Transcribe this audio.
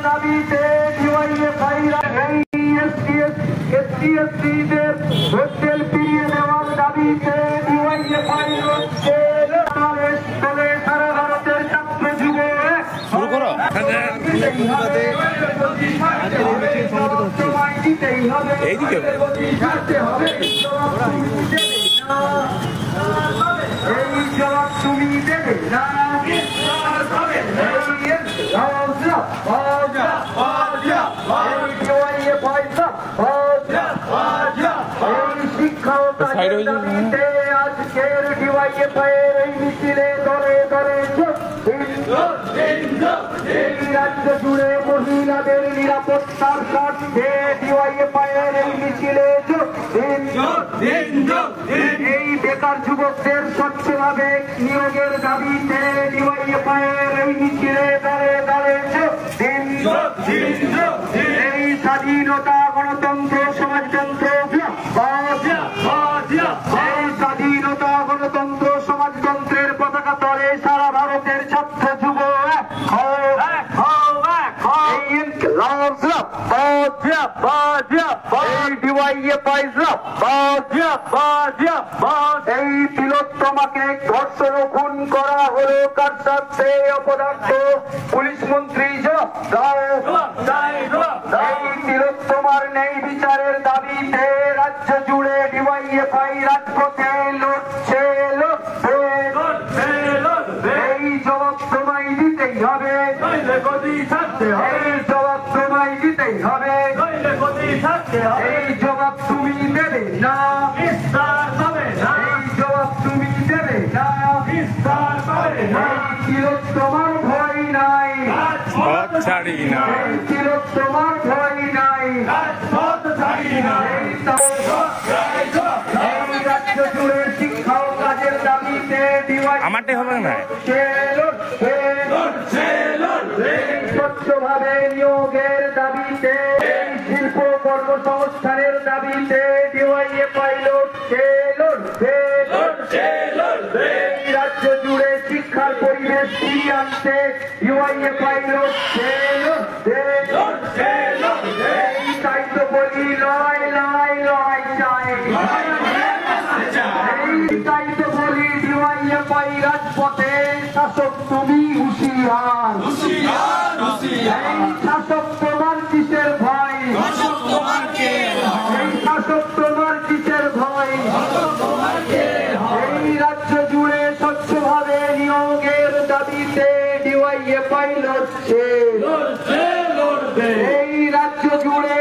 দাবিতে এসটি/এসসিদের হোস্টেল ফিরিয়ে দেওয়ার দাবিতে সারা ভারতের ছাত্র যুগে শুরু করো। এইদিকে এই জবাব তুমি দেবে না। আজকের ডিওয়াইএফআইয়ের এই মিছিলে দলে দলে রাজ্য জুড়ে মহিলাদের নিরাপত্তার স্বার্থে ডিওয়াইএফআইয়ের এই মিছিলে এই বেকার যুবকদের স্বচ্ছভাবে নিয়োগের দাবিতে ডিওয়াইএফআইয়ের এই মিছিলে দলে দলে এই স্বাধীনতা গণতন্ত্র সমাজতন্ত্র এই স্বাধীনতা গণতন্ত্র সমাজতন্ত্রের পতাকা তলে সারা ভারতের ছাত্র যুব এই তিলোত্তমাকে ধর্ষণ ও খুন করা হলো কার সাথে অপদার্থ পুলিশ মন্ত্রী এই তিলোত্তমার নেই বিচারের দাবিতে রাজ্য জুড়ে ডিওয়াইএফআই রাজপথে লড়ছে এই জবাব তোমায় দিতেই হবে এই জবাব তোমায় দিতেই হবে এই জবাব তুমি দেবে না এই জবাব তুমি দেবে না তিলোত্তমার ভয় নাই ছাড়ি না তিলোত্তমার ভয় নাই রাজ্য জুড়ে শিক্ষা ও কাজের দাবিতে আমারটাই হবে না স্বচ্ছভাবে নিয়োগের দাবিতে শিল্প কর্মসংস্থানের দাবিতে ডিওয়াইএফআই লড়ছে রাজ্য জুড়ে শিক্ষার পরিবেশ ফিরিয়ে আনতে ডিওয়াইএফআই লড়ছে তাই তো বলি লড়াই লড়াই লড়াই চাই তাই তো বলি ডিওয়াইএফআই রাজপথে শাসক তুমি হুঁশিয়ার শাসক তোমার কিসের ভয় এই শাসক তোমার কিসের ভয় এই রাজ্য জুড়ে স্বচ্ছভাবে নিয়োগের দাবিতে ডিওয়াইএফআই লড়ছে এই রাজ্য জুড়ে